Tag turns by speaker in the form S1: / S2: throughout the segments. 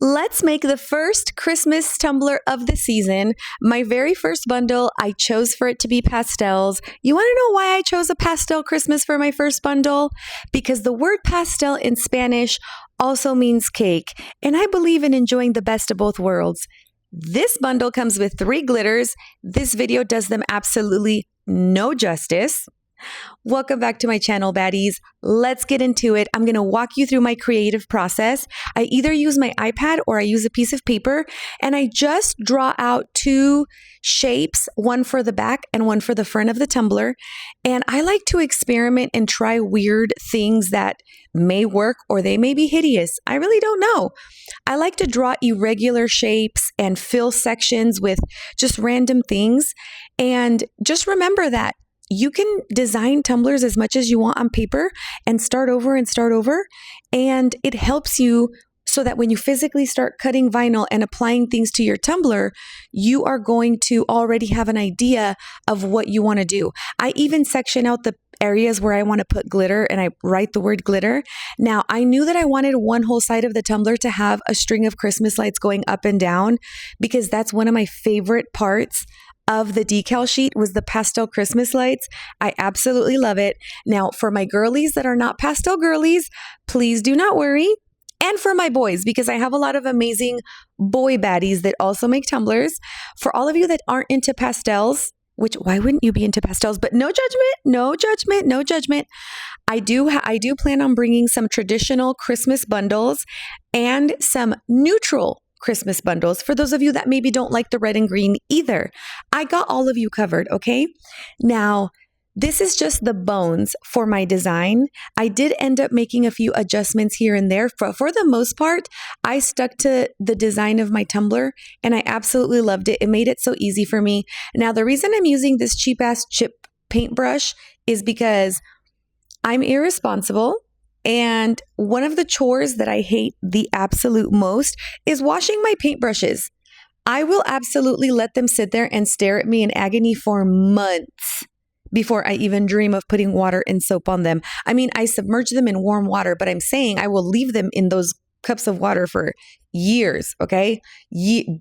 S1: Let's make the first Christmas tumbler of the season. My very first bundle, I chose for it to be pastels. You want to know why I chose a pastel Christmas for my first bundle? Because the word pastel in Spanish also means cake, and I believe in enjoying the best of both worlds. This bundle comes with 3 glitters. This video does them absolutely no justice. Welcome back to my channel, baddies. Let's get into it. I'm going to walk you through my creative process. I either use my iPad or I use a piece of paper, and I just draw out 2 shapes, one for the back and one for the front of the tumbler. And I like to experiment and try weird things that may work or they may be hideous. I really don't know. I like to draw irregular shapes and fill sections with just random things. And just remember that you can design tumblers as much as you want on paper and start over and start over. And it helps you so that when you physically start cutting vinyl and applying things to your tumbler, you are going to already have an idea of what you want to do. I even section out the areas where I want to put glitter and I write the word glitter. Now, I knew that I wanted one whole side of the tumbler to have a string of Christmas lights going up and down because that's one of my favorite parts of the decal sheet was the pastel Christmas lights. I absolutely love it. Now, for my girlies that are not pastel girlies, please do not worry. And for my boys, because I have a lot of amazing boy baddies that also make tumblers. For all of you that aren't into pastels, which why wouldn't you be into pastels? But no judgment, no judgment, no judgment. I do plan on bringing some traditional Christmas bundles and some neutral Christmas bundles for those of you that maybe don't like the red and green either. I got all of you covered, okay? Now, this is just the bones for my design. I did end up making a few adjustments here and there. For the most part, I stuck to the design of my tumbler and I absolutely loved it. It made it so easy for me. Now, the reason I'm using this cheap-ass chip paintbrush is because I'm irresponsible. And one of the chores that I hate the absolute most is washing my paintbrushes. I will absolutely let them sit there and stare at me in agony for months before I even dream of putting water and soap on them. I mean, I submerge them in warm water, but I'm saying I will leave them in those cups of water for years, okay?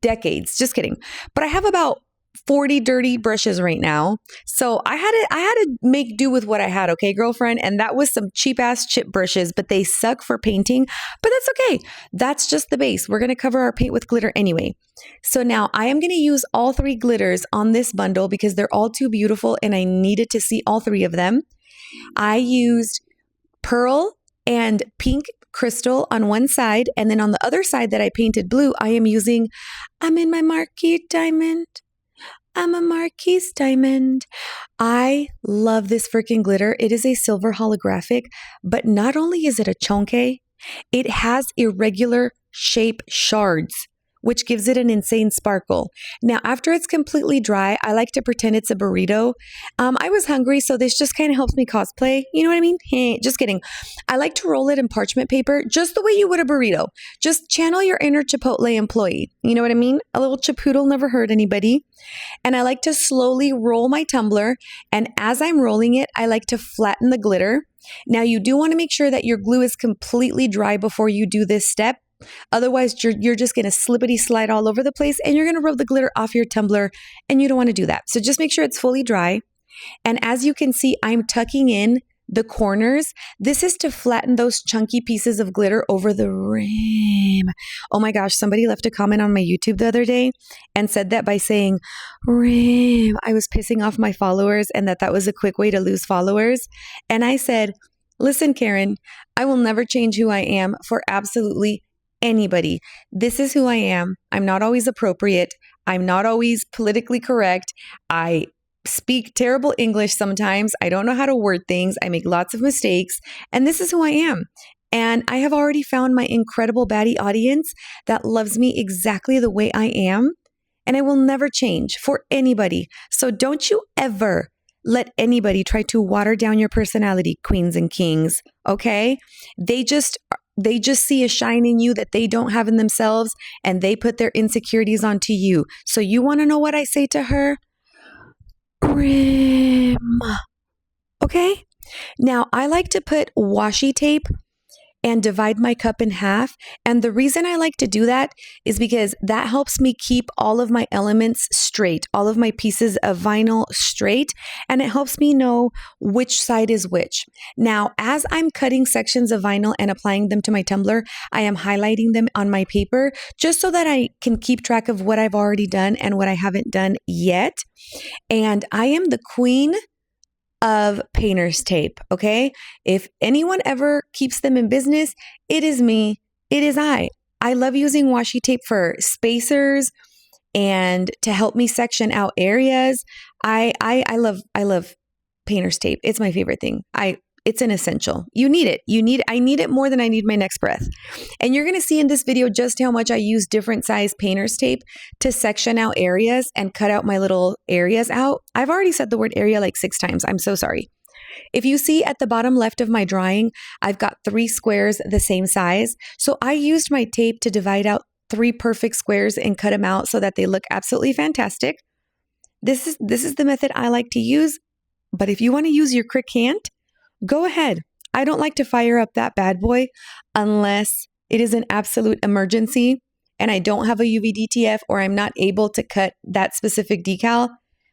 S1: Decades, just kidding. But I have about 40 dirty brushes right now. So I had to make do with what I had, okay, girlfriend? And that was some cheap ass chip brushes, but they suck for painting, but that's okay. That's just the base. We're going to cover our paint with glitter anyway. So now I am going to use all 3 glitters on this bundle because they're all too beautiful and I needed to see all 3 of them. I used pearl and pink crystal on one side, and then on the other side that I painted blue, I'm in my marquee diamond. I'm a Marquise diamond. I love this freaking glitter. It is a silver holographic, but not only is it a chonke, it has irregular shape shards, which gives it an insane sparkle. Now, after it's completely dry, I like to pretend it's a burrito. I was hungry, so this just kind of helps me cosplay. You know what I mean? Hey, just kidding. I like to roll it in parchment paper, just the way you would a burrito. Just channel your inner Chipotle employee. You know what I mean? A little chipotle never hurt anybody. And I like to slowly roll my tumbler. And as I'm rolling it, I like to flatten the glitter. Now, you do want to make sure that your glue is completely dry before you do this step. Otherwise, you're just going to slippity slide all over the place and you're going to rub the glitter off your tumbler and you don't want to do that. So just make sure it's fully dry. And as you can see, I'm tucking in the corners. This is to flatten those chunky pieces of glitter over the rim. Oh my gosh, somebody left a comment on my YouTube the other day and said that by saying rim, I was pissing off my followers and that was a quick way to lose followers. And I said, listen, Karen, I will never change who I am for absolutely anybody. This is who I am. I'm not always appropriate. I'm not always politically correct. I speak terrible English sometimes. I don't know how to word things. I make lots of mistakes. And this is who I am. And I have already found my incredible baddie audience that loves me exactly the way I am. And I will never change for anybody. So don't you ever let anybody try to water down your personality, queens and kings. Okay? They just see a shine in you that they don't have in themselves and they put their insecurities onto you. So you want to know what I say to her? Grim. Okay? Now, I like to put washi tape and divide my cup in half. And the reason I like to do that is because that helps me keep all of my elements straight, all of my pieces of vinyl straight, and it helps me know which side is which. Now, as I'm cutting sections of vinyl and applying them to my tumbler, I am highlighting them on my paper just so that I can keep track of what I've already done and what I haven't done yet. And I am the queen of painter's tape, okay? If anyone ever keeps them in business, it is me. It is I. I love using washi tape for spacers and to help me section out areas. I love painter's tape. It's my favorite thing. It's an essential. You need it. I need it more than I need my next breath. And you're going to see in this video just how much I use different size painter's tape to section out areas and cut out my little areas out. I've already said the word area like 6 times. I'm so sorry. If you see at the bottom left of my drawing, I've got 3 squares the same size. So I used my tape to divide out 3 perfect squares and cut them out so that they look absolutely fantastic. This is the method I like to use. But if you want to use your Cricut hand, go ahead. I don't like to fire up that bad boy unless it is an absolute emergency and I don't have a UVDTF or I'm not able to cut that specific decal.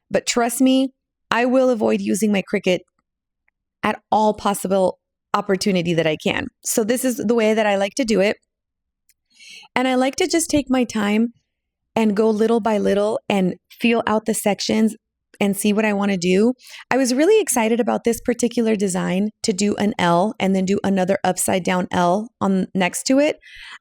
S1: But trust me, I will avoid using my Cricut at all possible opportunity that I can. So this is the way that I like to do it. And I like to just take my time and go little by little and feel out the sections and see what I want to do. I was really excited about this particular design to do an L and then do another upside down L on next to it.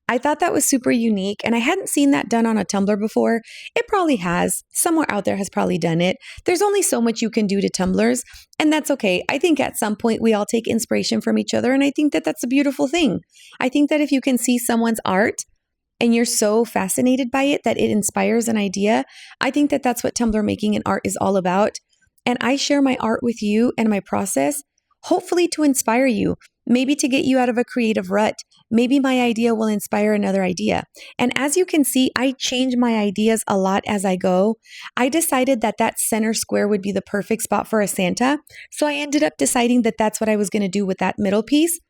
S1: I thought that was super unique and I hadn't seen that done on a tumbler before. It probably has. Someone out there has probably done it. There's only so much you can do to tumblers and that's okay. I think at some point we all take inspiration from each other and I think that that's a beautiful thing. I think that if you can see someone's art and you're so fascinated by it that it inspires an idea, I think that that's what tumbler making and art is all about. And I share my art with you and my process, hopefully to inspire you, maybe to get you out of a creative rut. Maybe my idea will inspire another idea. And as you can see, I change my ideas a lot as I go. I decided that that center square would be the perfect spot for a Santa. So I ended up deciding that that's what I was going to do with that middle piece.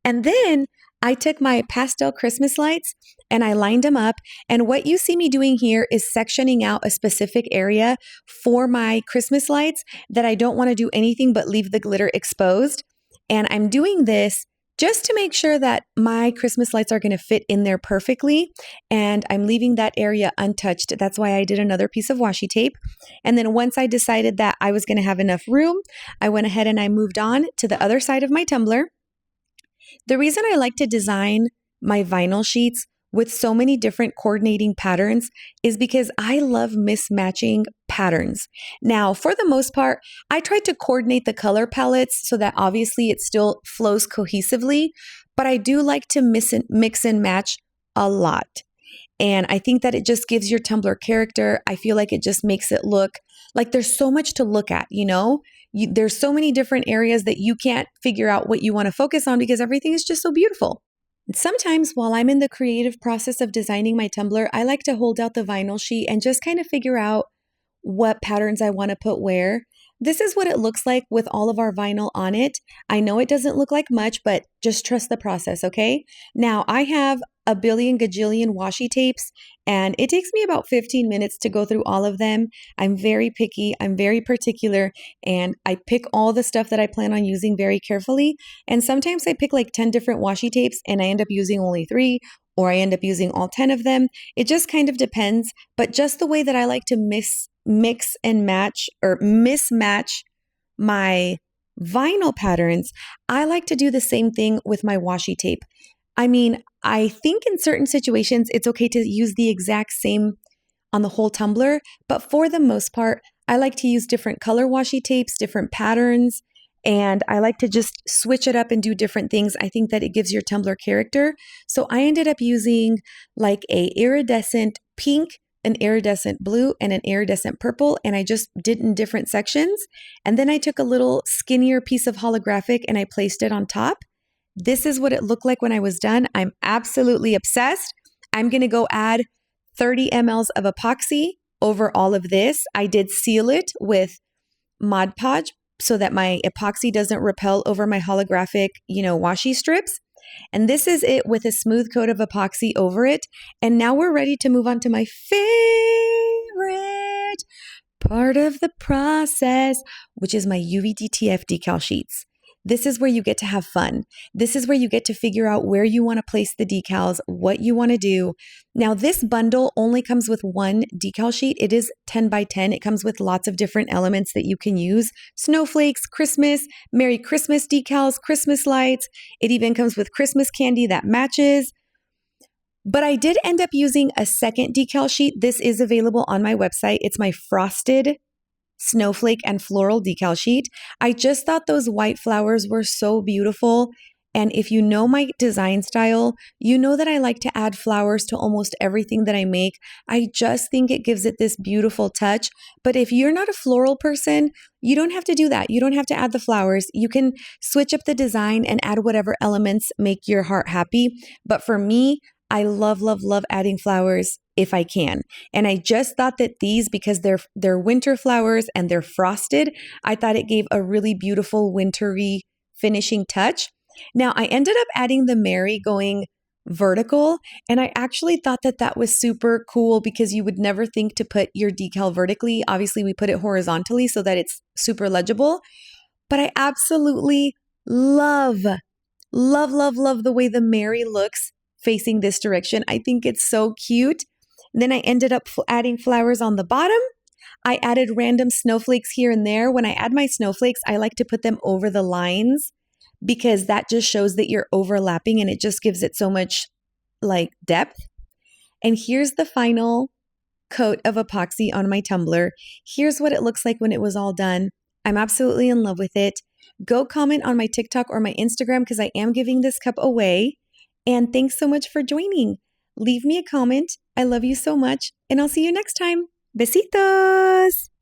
S1: And then I took my pastel Christmas lights and I lined them up. And what you see me doing here is sectioning out a specific area for my Christmas lights that I don't want to do anything but leave the glitter exposed. And I'm doing this just to make sure that my Christmas lights are going to fit in there perfectly. And I'm leaving that area untouched. That's why I did another piece of washi tape. And then once I decided that I was going to have enough room, I went ahead and I moved on to the other side of my tumbler. The reason I like to design my vinyl sheets with so many different coordinating patterns is because I love mismatching patterns. Now, for the most part, I try to coordinate the color palettes so that obviously it still flows cohesively, but I do like to mix and match a lot. And I think that it just gives your tumbler character. I feel like it just makes it look like there's so much to look at, you know? There's so many different areas that you can't figure out what you want to focus on because everything is just so beautiful. Sometimes while I'm in the creative process of designing my tumbler, I like to hold out the vinyl sheet and just kind of figure out what patterns I want to put where. This is what it looks like with all of our vinyl on it. I know it doesn't look like much, but just trust the process, okay? Now, I have a billion gajillion washi tapes, and it takes me about 15 minutes to go through all of them. I'm very picky, I'm very particular, and I pick all the stuff that I plan on using very carefully. And sometimes I pick like 10 different washi tapes, and I end up using only 3, or I end up using all 10 of them. It just kind of depends, but just the way that I like to mix and match or mismatch my vinyl patterns, I like to do the same thing with my washi tape. I mean, I think in certain situations, it's okay to use the exact same on the whole tumbler, but for the most part, I like to use different color washi tapes, different patterns, and I like to just switch it up and do different things. I think that it gives your tumbler character. So I ended up using like a iridescent pink, an iridescent blue, and an iridescent purple, and I just did in different sections. And then I took a little skinnier piece of holographic and I placed it on top. This is what it looked like when I was done. I'm absolutely obsessed. I'm going to go add 30 mLs of epoxy over all of this. I did seal it with Mod Podge so that my epoxy doesn't repel over my holographic, washi strips. And this is it with a smooth coat of epoxy over it. And now we're ready to move on to my favorite part of the process, which is my UVDTF decal sheets. This is where you get to have fun. This is where you get to figure out where you want to place the decals, what you want to do. Now, this bundle only comes with one decal sheet. It is 10 by 10. It comes with lots of different elements that you can use. Snowflakes, Christmas, Merry Christmas decals, Christmas lights. It even comes with Christmas candy that matches. But I did end up using a second decal sheet. This is available on my website. It's my frosted snowflake and floral decal sheet. I just thought those white flowers were so beautiful. And if you know my design style, you know that I like to add flowers to almost everything that I make. I just think it gives it this beautiful touch. But if you're not a floral person, you don't have to do that. You don't have to add the flowers. You can switch up the design and add whatever elements make your heart happy. But for me, I love, love, love adding flowers if I can. And I just thought that these, because they're winter flowers and they're frosted, I thought it gave a really beautiful wintry finishing touch. Now, I ended up adding the Mary going vertical, and I actually thought that that was super cool because you would never think to put your decal vertically. Obviously, we put it horizontally so that it's super legible, but I absolutely love, love, love, love the way the Mary looks facing this direction. I think it's so cute. Then I ended up adding flowers on the bottom. I added random snowflakes here and there. When I add my snowflakes, I like to put them over the lines because that just shows that you're overlapping and it just gives it so much like depth. And here's the final coat of epoxy on my tumbler. Here's what it looks like when it was all done. I'm absolutely in love with it. Go comment on my TikTok or my Instagram because I am giving this cup away. And thanks so much for joining. Leave me a comment. I love you so much, and I'll see you next time. Besitos!